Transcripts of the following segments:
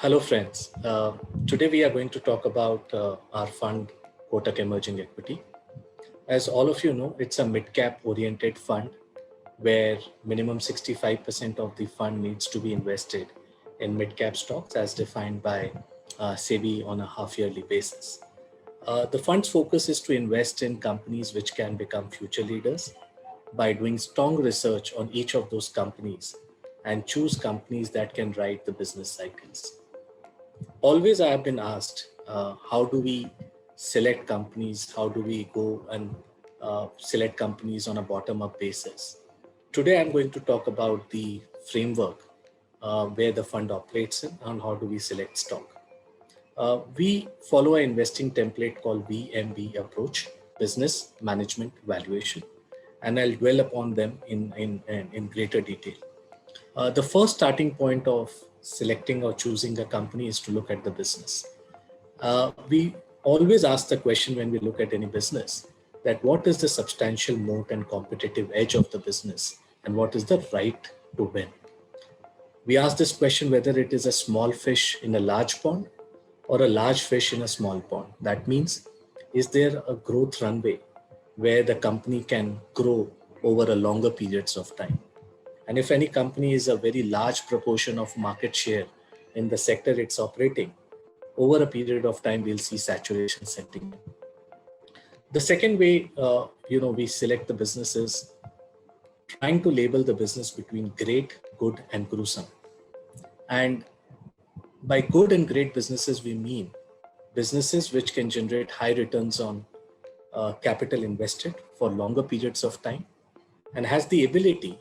Hello friends. Today we are going to talk about our fund, Kotak Emerging Equity. As all of you know, it's a mid-cap oriented fund where minimum 65% of the fund needs to be invested in mid-cap stocks as defined by SEBI on a half-yearly basis. The fund's focus is to invest in companies which can become future leaders by doing strong research on each of those companies and choose companies that can ride the business cycles. Always I have been asked, how do we select companies? How do we go and select companies on a bottom-up basis? Today, I'm going to talk about the framework where the fund operates in and how do we select stock. We follow an investing template called VMV approach, business management valuation, and I'll dwell upon them in greater detail. The first starting point of selecting or choosing a company is to look at the business. We always ask the question when we look at any business that what is the substantial moat and competitive edge of the business and what is the right to win. We ask this question whether it is a small fish in a large pond or a large fish in a small pond. That means, is there a growth runway where the company can grow over a longer periods of time? And if any company is a very large proportion of market share in the sector it's operating, over a period of time, we'll see saturation setting in. The second way, we select the business is trying to label the business between great, good, and gruesome. And by good and great businesses, we mean businesses which can generate high returns on capital invested for longer periods of time and has the ability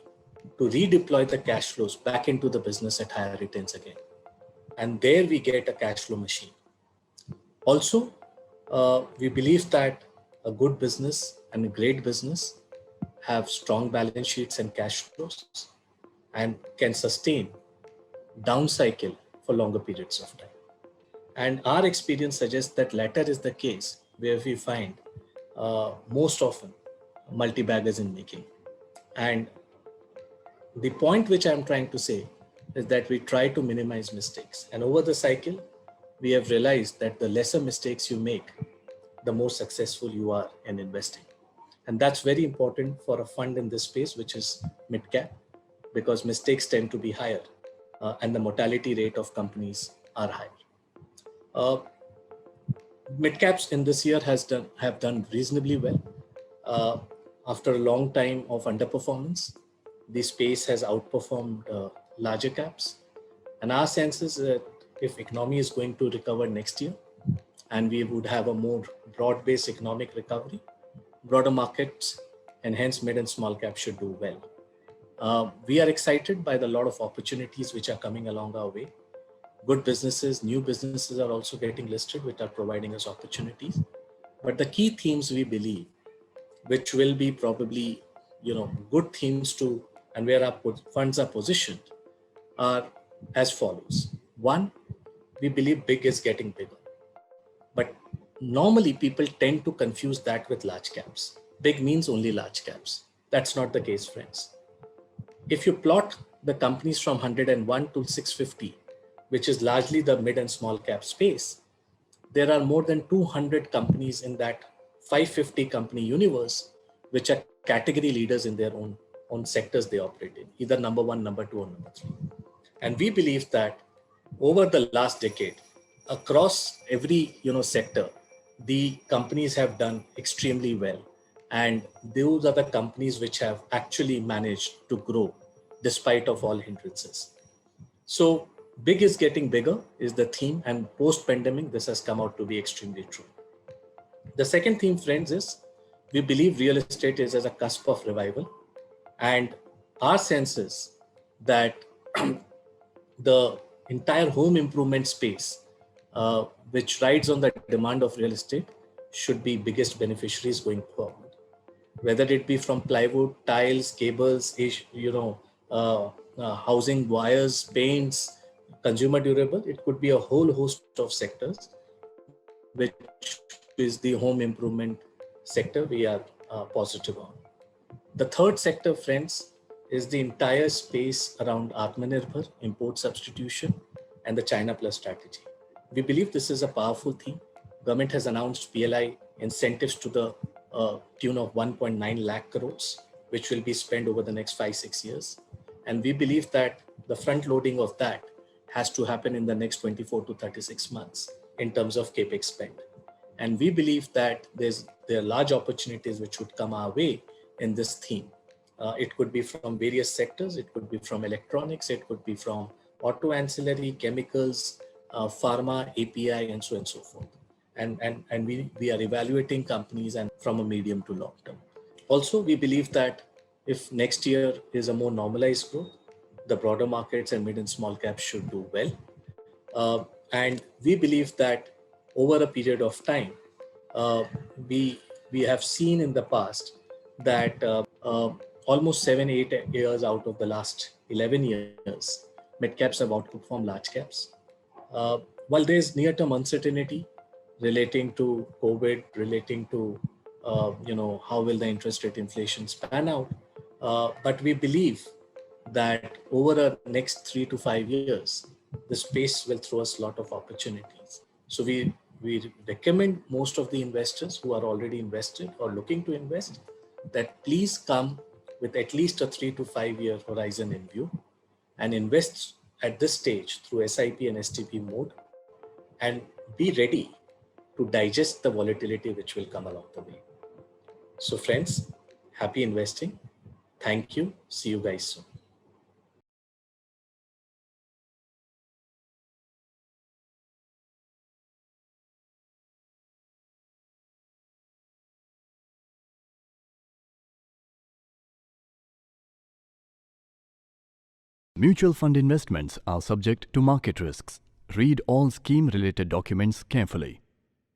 to redeploy the cash flows back into the business at higher returns again. And there we get a cash flow machine. Also, we believe that a good business and a great business have strong balance sheets and cash flows and can sustain down cycle for longer periods of time. And our experience suggests that latter is the case where we find most often multi-baggers in making. And the point which I'm trying to say is that we try to minimize mistakes. And over the cycle, we have realized that the lesser mistakes you make, the more successful you are in investing. And that's very important for a fund in this space, which is mid-cap, because mistakes tend to be higher and the mortality rate of companies are higher. Mid-caps in this year have done reasonably well. After a long time of underperformance, the space has outperformed larger caps. And our sense is that if economy is going to recover next year and we would have a more broad-based economic recovery, broader markets and hence mid and small cap should do well. We are excited by the lot of opportunities which are coming along our way. Good businesses, new businesses are also getting listed, which are providing us opportunities. But the key themes we believe, which will be probably good themes to and where our funds are positioned, are as follows. One, we believe big is getting bigger. But normally people tend to confuse that with large caps. Big means only large caps. That's not the case, friends. If you plot the companies from 101 to 650, which is largely the mid and small cap space, there are more than 200 companies in that 550 company universe, which are category leaders in their own sectors they operate in, either number one, number two, or number three. And we believe that over the last decade, across every sector, the companies have done extremely well. And those are the companies which have actually managed to grow despite of all hindrances. So big is getting bigger is the theme, and post-pandemic, this has come out to be extremely true. The second theme, friends, is we believe real estate is as a cusp of revival. And our sense is that the entire home improvement space, which rides on the demand of real estate, should be biggest beneficiaries going forward. Whether it be from plywood, tiles, cables, housing wires, paints, consumer durable, it could be a whole host of sectors, which is the home improvement sector we are positive on. The third sector, friends, is the entire space around Atmanirbhar, import substitution, and the China Plus strategy. We believe this is a powerful theme. Government has announced PLI incentives to the tune of 1.9 lakh crores, which will be spent over the next 5-6 years. And we believe that the front loading of that has to happen in the next 24 to 36 months in terms of capex spend. And we believe that there are large opportunities which would come our way in this theme. It could be from various sectors. It could be from electronics. It could be from auto ancillary, chemicals, pharma, API, and so on and so forth. And we are evaluating companies and from a medium to long term. Also, we believe that if next year is a more normalized growth, the broader markets and mid and small caps should do well. And we believe that over a period of time, we have seen in the past that almost 7-8 years out of the last 11 years, mid caps have outperformed large caps. While there's near-term uncertainty relating to COVID, relating to how will the interest rate inflation pan out, but we believe that over the next 3 to 5 years, the space will throw us a lot of opportunities. So we recommend most of the investors who are already invested or looking to invest that please come with at least a 3 to 5 year horizon in view and invest at this stage through SIP and STP mode and be ready to digest the volatility which will come along the way. So friends, happy investing. Thank you. See you guys soon. Mutual fund investments are subject to market risks. Read all scheme-related documents carefully.